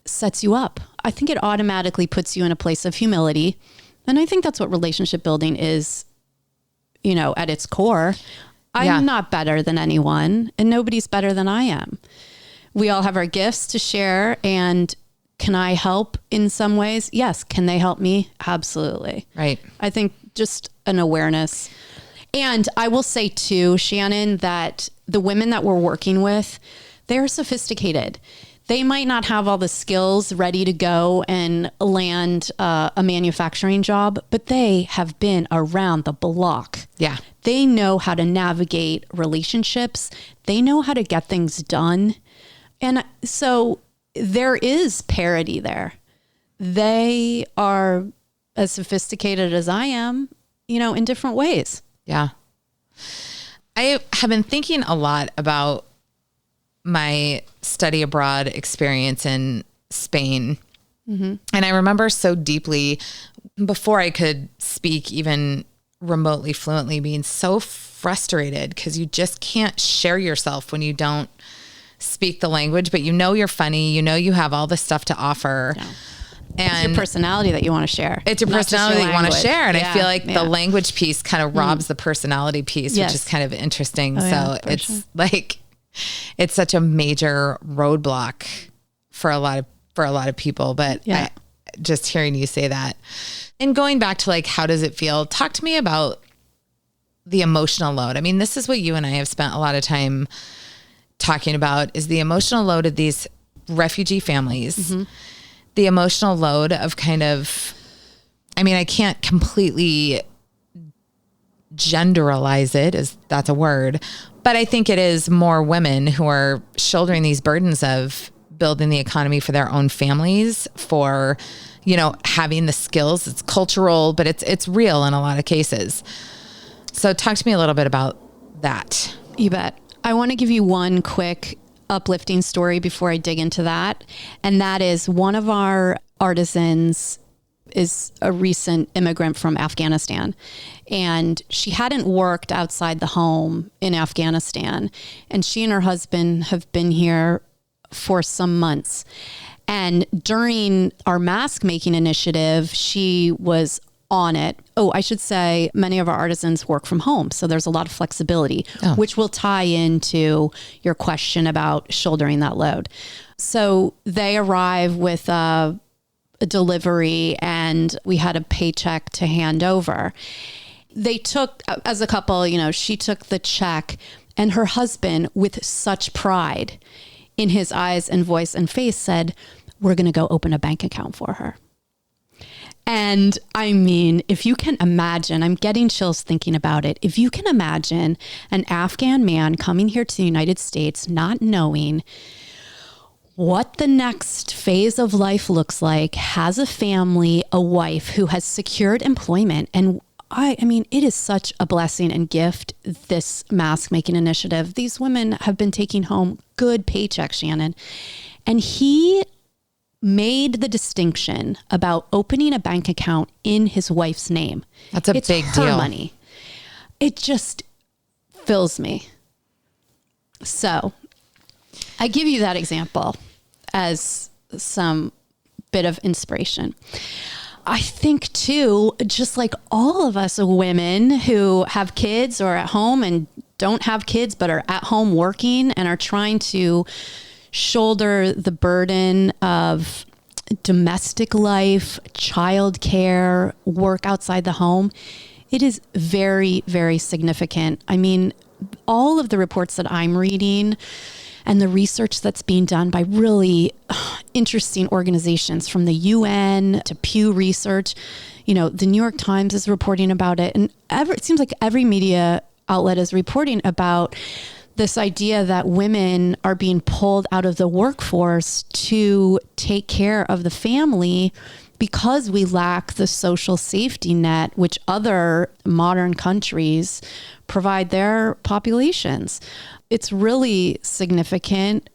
sets you up. I think it automatically puts you in a place of humility. And I think that's what relationship building is, you know, at its core. I'm not better than anyone, and nobody's better than I am. We all have our gifts to share, and can I help in some ways? Yes. Can they help me? Absolutely. Right. I think just an awareness. And I will say too, Shannon, that the women that we're working with, they're sophisticated. They might not have all the skills ready to go and land a manufacturing job, but they have been around the block. Yeah. They know how to navigate relationships. They know how to get things done. And so there is parity there. They are as sophisticated as I am, you know, in different ways. Yeah. I have been thinking a lot about my study abroad experience in Spain. And I remember so deeply, before I could speak even remotely fluently, being so frustrated because you just can't share yourself when you don't speak the language, but you know you're funny, you know you have all this stuff to offer. Yeah. And it's your personality that you want to share. It's your personality that you want to share. And I feel like the language piece kind of robs the personality piece, which is kind of interesting. So it's like, it's such a major roadblock for a lot of people. But just hearing you say that and going back to like, how does it feel? Talk to me about the emotional load. I mean, this is what you and I have spent a lot of time talking about, is the emotional load of these refugee families, the emotional load of kind of, I mean, I can't completely generalize it, as that's a word, but I think it is more women who are shouldering these burdens of building the economy for their own families, for, you know, having the skills. It's cultural, but it's real in a lot of cases. So talk to me a little bit about that. You bet. I want to give you one quick uplifting story before I dig into that. And that is, one of our artisans is a recent immigrant from Afghanistan, and she hadn't worked outside the home in Afghanistan. And she and her husband have been here for some months. And during our mask making initiative, she was on it. Oh, I should say many of our artisans work from home, so there's a lot of flexibility, which will tie into your question about shouldering that load. So they arrive with a delivery, and we had a paycheck to hand over. They took, as a couple, you know, she took the check, and her husband, with such pride in his eyes and voice and face, said, "We're going to go open a bank account for her." And I mean, if you can imagine, I'm getting chills thinking about it. If you can imagine an Afghan man coming here to the United States, not knowing what the next phase of life looks like, has a family, a wife who has secured employment. And I mean, it is such a blessing and gift, this mask making initiative. These women have been taking home good paychecks, Shannon. And he made the distinction about opening a bank account in his wife's name. That's a big her deal. Money. It just fills me. So I give you that example as some bit of inspiration. I think too, just like all of us women who have kids or at home and don't have kids, but are at home working and are trying to shoulder the burden of domestic life, childcare, work outside the home, it is very, very significant. I mean, all of the reports that I'm reading and the research that's being done by really interesting organizations, from the UN to Pew Research, you know, the New York Times is reporting about it. And it seems like every media outlet is reporting about this idea that women are being pulled out of the workforce to take care of the family because we lack the social safety net, which other modern countries provide their populations. It's really significant.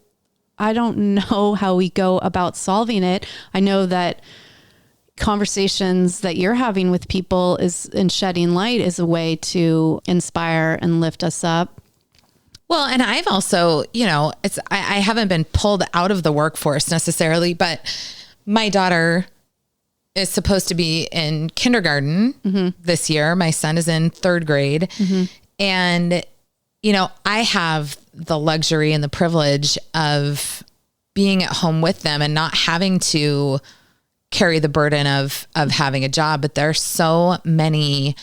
I don't know how we go about solving it. I know that conversations that you're having with people and shedding light is a way to inspire and lift us up. Well, and I've also, you know, I haven't been pulled out of the workforce necessarily, but my daughter is supposed to be in kindergarten this year. My son is in third grade. And, you know, I have the luxury and the privilege of being at home with them and not having to carry the burden of having a job. But there are so many,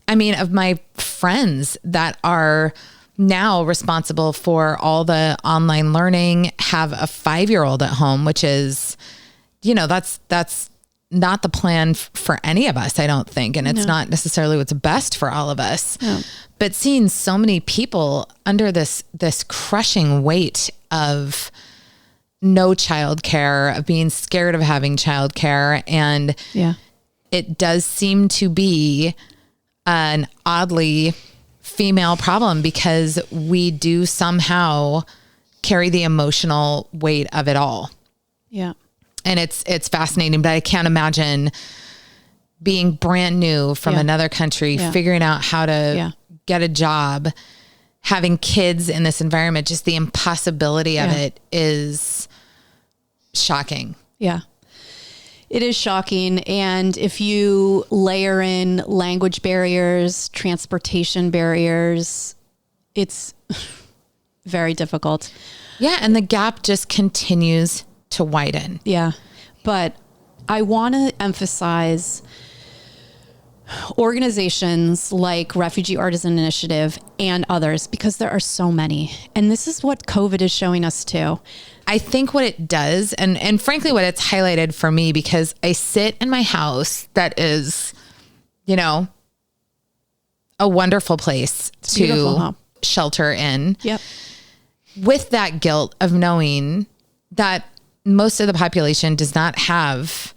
I mean, of my friends that are now responsible for all the online learning, have a 5-year-old at home, which is, you know, that's not the plan for any of us, I don't think. And it's not necessarily what's best for all of us. No. But seeing so many people under this crushing weight of no childcare, of being scared of having childcare. And it does seem to be an oddly female problem because we do somehow carry the emotional weight of it all. Yeah. And it's fascinating, but I can't imagine being brand new from another country, figuring out how to get a job, having kids in this environment. Just the impossibility of it is shocking. Yeah. It is shocking. And if you layer in language barriers, transportation barriers, it's very difficult. Yeah. And the gap just continues to widen. Yeah. But I want to emphasize organizations like Refugee Artisan Initiative and others, because there are so many. And this is what COVID is showing us too. I think what it does, and frankly, what it's highlighted for me, because I sit in my house that is, you know, a wonderful place to shelter in. Yep. With that guilt of knowing that most of the population does not have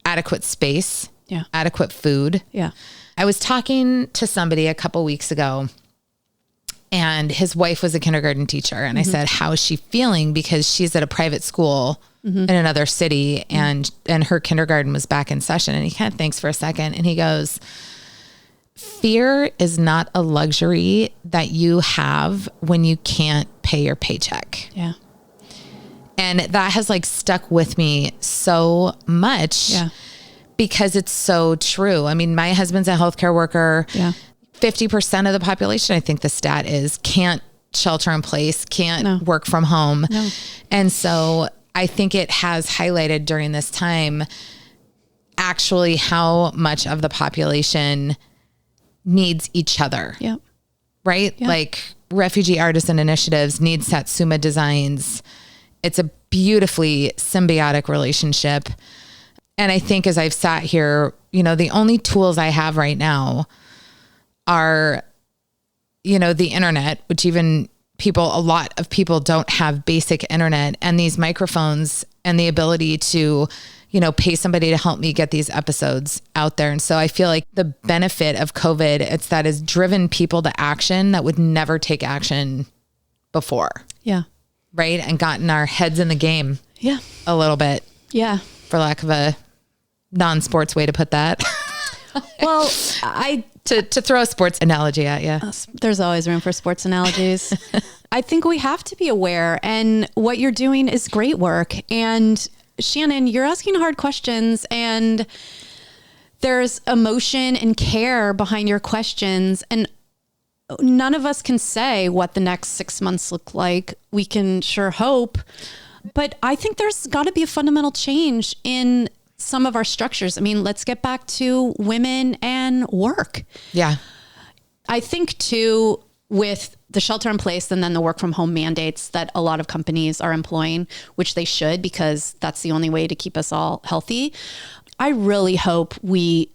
adequate space, adequate food. Yeah. I was talking to somebody a couple weeks ago, and his wife was a kindergarten teacher. And I said, how is she feeling? Because she's at a private school in another city, and her kindergarten was back in session. And he kind of thinks for a second, and he goes, fear is not a luxury that you have when you can't pay your paycheck. Yeah. And that has like stuck with me so much because it's so true. I mean, my husband's a healthcare worker. 50% of the population, I think the stat is, can't shelter in place, can't work from home. And so I think it has highlighted during this time actually how much of the population needs each other. Right? Like Refugee Artisan Initiatives need Satsuma Designs. It's a beautifully symbiotic relationship. And I think as I've sat here, the only tools I have right now are, the internet, which even a lot of people don't have basic internet, and these microphones and the ability to, pay somebody to help me get these episodes out there. And so I feel like the benefit of COVID, it's that has driven people to action that would never take action before. Yeah. Right. And gotten our heads in the game. Yeah. A little bit. Yeah. For lack of a non-sports way to put that. Well, to throw a sports analogy at you. There's always room for sports analogies. I think we have to be aware, and what you're doing is great work. And Shannon, you're asking hard questions, and there's emotion and care behind your questions. And none of us can say what the next 6 months look like. We can sure hope, but I think there's got to be a fundamental change in some of our structures. I mean, let's get back to women and work. Yeah. I think too, with the shelter in place and then the work from home mandates that a lot of companies are employing, which they should, because that's the only way to keep us all healthy. I really hope we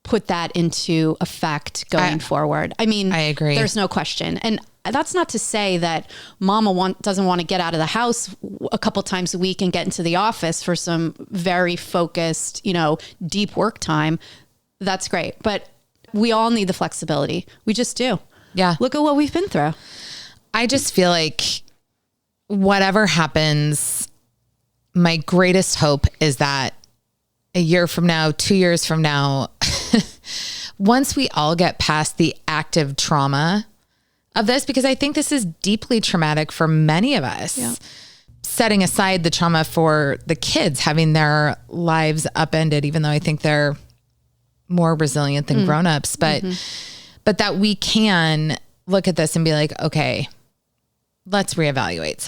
put that into effect going forward. I mean, I agree. There's no question. And that's not to say that mama doesn't want to get out of the house a couple times a week and get into the office for some very focused, deep work time. That's great. But we all need the flexibility. We just do. Yeah. Look at what we've been through. I just feel like whatever happens, my greatest hope is that a year from now, 2 years from now, once we all get past the active trauma of this, because I think this is deeply traumatic for many of us, setting aside the trauma for the kids having their lives upended, even though I think they're more resilient than grownups, but that we can look at this and be like, okay, let's reevaluate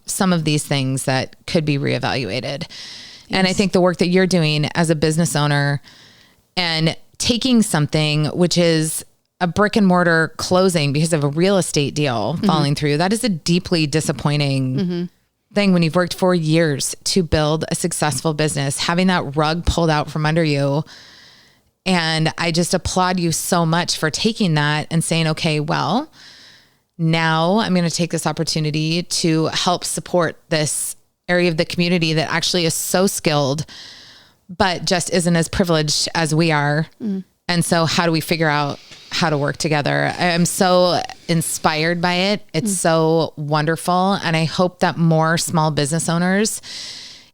some of these things that could be reevaluated. And I think the work that you're doing as a business owner and taking something which is a brick and mortar closing because of a real estate deal falling through, that is a deeply disappointing thing when you've worked for years to build a successful business, having that rug pulled out from under you. And I just applaud you so much for taking that and saying, okay, well, now I'm going to take this opportunity to help support this area of the community that actually is so skilled, but just isn't as privileged as we are. And so how do we figure out how to work together? I'm so inspired by it. It's so wonderful. And I hope that more small business owners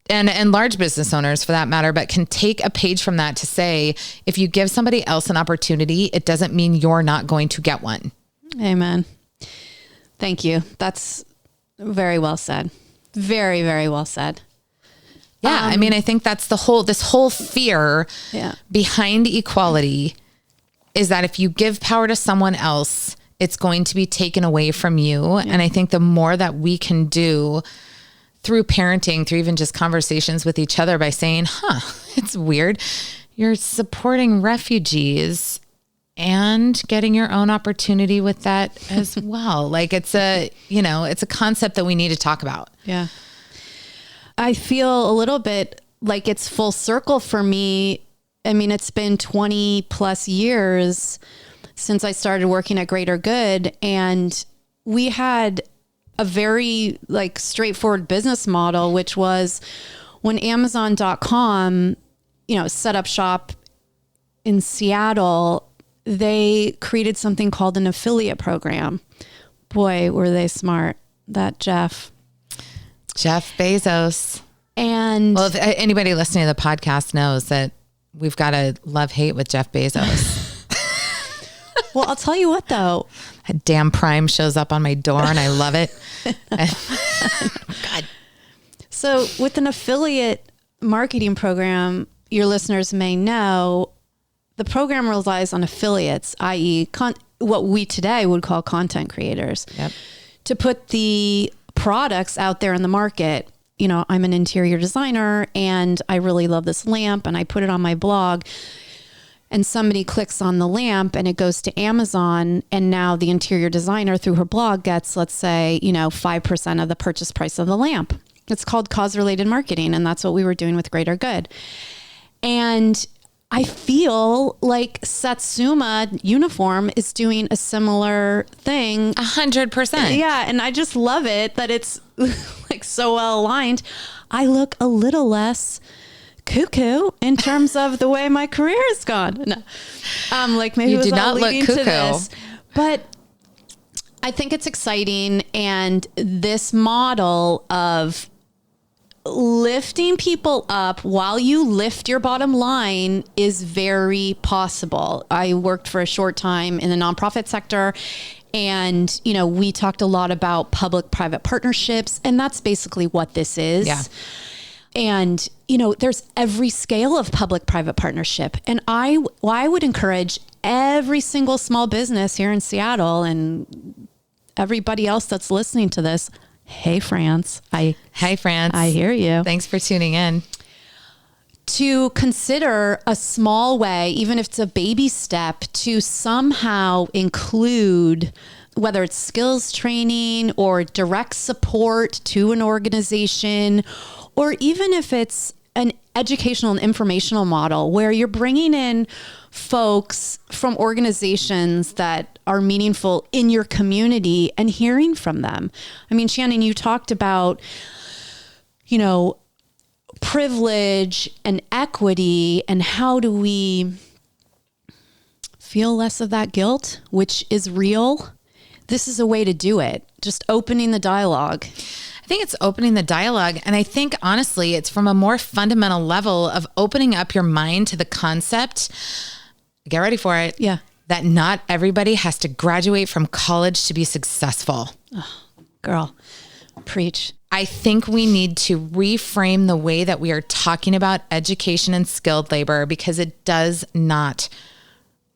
and large business owners for that matter, but can take a page from that to say, if you give somebody else an opportunity, it doesn't mean you're not going to get one. Amen. Thank you. That's very well said. Very, very well said. Yeah. I mean, I think that's this whole fear behind equality is that if you give power to someone else, it's going to be taken away from you. And I think the more that we can do through parenting, through even just conversations with each other by saying, it's weird. You're supporting refugees and getting your own opportunity with that as well. Like it's a concept that we need to talk about. Yeah. I feel a little bit like it's full circle for me. I mean, it's been 20 plus years since I started working at Greater Good, and we had a very straightforward business model, which was when Amazon.com, set up shop in Seattle, they created something called an affiliate program. Boy, were they smart. That Jeff Bezos. And well, if anybody listening to the podcast knows that we've got a love-hate with Jeff Bezos. Well, I'll tell you what though. A damn Prime shows up on my door and I love it. God. So with an affiliate marketing program, your listeners may know, the program relies on affiliates, i.e. what we today would call content creators, to put the products out there in the market. I'm an interior designer and I really love this lamp and I put it on my blog, and somebody clicks on the lamp and it goes to Amazon, and now the interior designer through her blog gets, let's say, 5% of the purchase price of the lamp. It's called cause-related marketing, and that's what we were doing with Greater Good. And I feel like Satsuma Uniform is doing a similar thing. 100%. Yeah, and I just love it that it's like so well aligned. I look a little less cuckoo in terms of the way my career has gone. No, like maybe You it was do all not look leading to cuckoo. this, but I think it's exciting, and this model of lifting people up while you lift your bottom line is very possible. I worked for a short time in the nonprofit sector, and, you know, we talked a lot about public-private partnerships, and that's basically what this is. Yeah. And, you know, there's every scale of public-private partnership. And I would encourage every single small business here in Seattle and everybody else that's listening to this. Hey, France. Hi, France. I hear you. Thanks for tuning in. To consider a small way, even if it's a baby step, to somehow include, whether it's skills training or direct support to an organization, or even if it's an educational and informational model where you're bringing in folks from organizations that are meaningful in your community and hearing from them. I mean, Shannon, you talked about, you know, privilege and equity, and how do we feel less of that guilt, which is real. This is a way to do it. Just opening the dialogue. I think it's opening the dialogue. And I think, honestly, it's from a more fundamental level of opening up your mind to the concept. Get ready for it. Yeah. That not everybody has to graduate from college to be successful. Oh, girl, preach. I think we need to reframe the way that we are talking about education and skilled labor, because it does not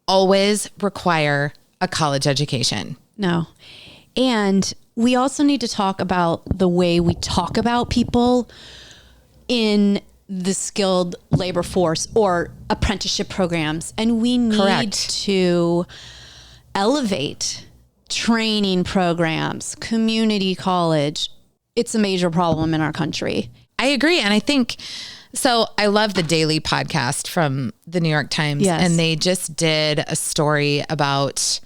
always require a college education. No. And we also need to talk about the way we talk about people in the skilled labor force or apprenticeship programs. And we need Correct. to elevate training programs, community college. It's a major problem in our country. I agree. And I think, so I love the Daily podcast from the New York Times. Yes. And they just did a story about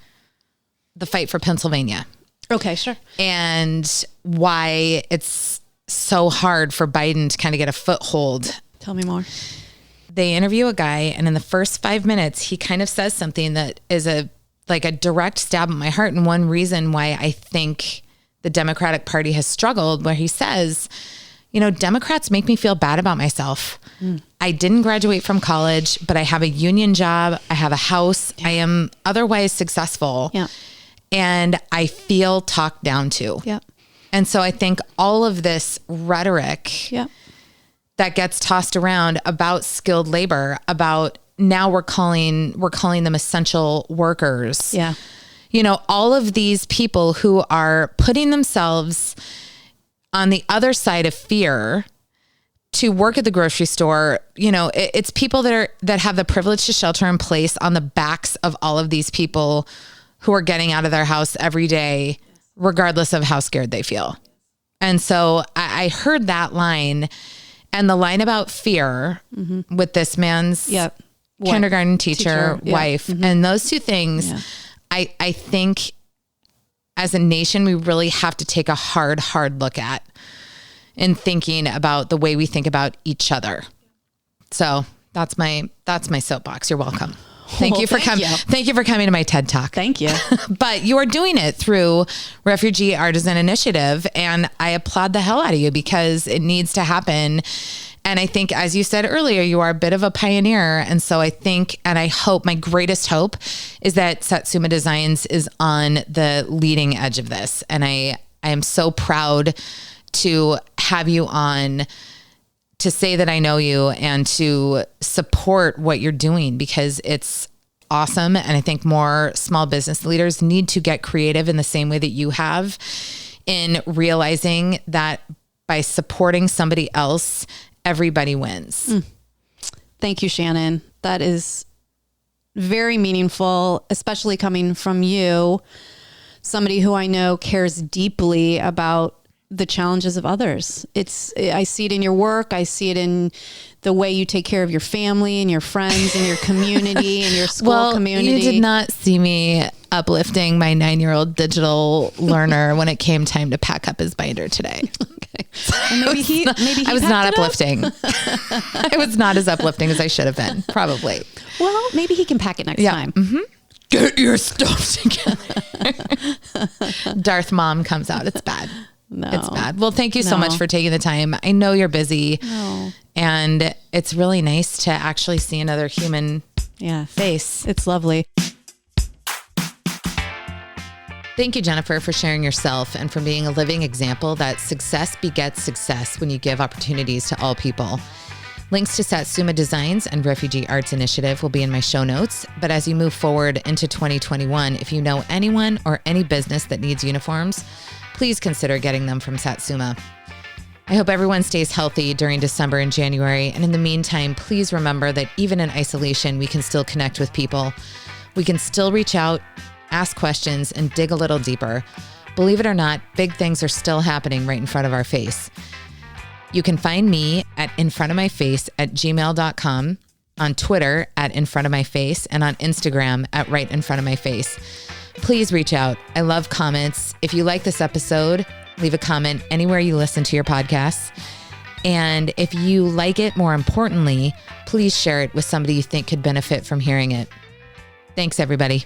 the fight for Pennsylvania. Okay, sure. And why it's so hard for Biden to kind of get a foothold. Tell me more. They interview a guy, and in the first 5 minutes, he kind of says something that is a direct stab at my heart. And one reason why I think the Democratic Party has struggled, where he says, you know, Democrats make me feel bad about myself. I didn't graduate from college, but I have a union job. I have a house. I am otherwise successful. Yeah. And I feel talked down to. Yeah. And so I think all of this rhetoric Yeah. that gets tossed around about skilled labor, about now we're calling them essential workers. Yeah. You know, all of these people who are putting themselves on the other side of fear to work at the grocery store. You know, it's people that have the privilege to shelter in place on the backs of all of these people who are getting out of their house every day, regardless of how scared they feel. And so I heard that line, and the line about fear with this man's kindergarten teacher wife. And those two things, I think as a nation, we really have to take a hard look at in thinking about the way we think about each other. So that's my soapbox. You're welcome. Thank you for coming. Thank you for coming to my TED Talk. Thank you. But you are doing it through Refugee Artisan Initiative, and I applaud the hell out of you because it needs to happen. And I think, as you said earlier, you are a bit of a pioneer. And so I think, and I hope, my greatest hope is that Satsuma Designs is on the leading edge of this. And I am so proud to have you on, to say that I know you and to support what you're doing, because it's awesome. And I think more small business leaders need to get creative in the same way that you have, in realizing that by supporting somebody else, everybody wins. Thank you, Shannon. That is very meaningful, especially coming from you, somebody who I know cares deeply about the challenges of others. I see it in your work. I see it in the way you take care of your family and your friends and your community and your school community. You did not see me uplifting my 9-year-old digital learner when it came time to pack up his binder today. Okay. And maybe I was not uplifting. I was not as uplifting as I should have been, probably. Well, maybe he can pack it next time. Mm-hmm. Get your stuff together. Darth Mom comes out. It's bad. No. It's bad. Well, thank you so much for taking the time. I know you're busy. No. And it's really nice to actually see another human face. It's lovely. Thank you, Jennifer, for sharing yourself and for being a living example that success begets success when you give opportunities to all people. Links to Satsuma Designs and Refugee Arts Initiative will be in my show notes. But as you move forward into 2021, if you know anyone or any business that needs uniforms, please consider getting them from Satsuma. I hope everyone stays healthy during December and January. And in the meantime, please remember that even in isolation, we can still connect with people. We can still reach out, ask questions, and dig a little deeper. Believe it or not, big things are still happening right in front of our face. You can find me at infrontofmyface@gmail.com, on Twitter at infrontofmyface, and on Instagram at rightinfrontofmyface. Please reach out. I love comments. If you like this episode, leave a comment anywhere you listen to your podcasts. And if you like it, more importantly, please share it with somebody you think could benefit from hearing it. Thanks, everybody.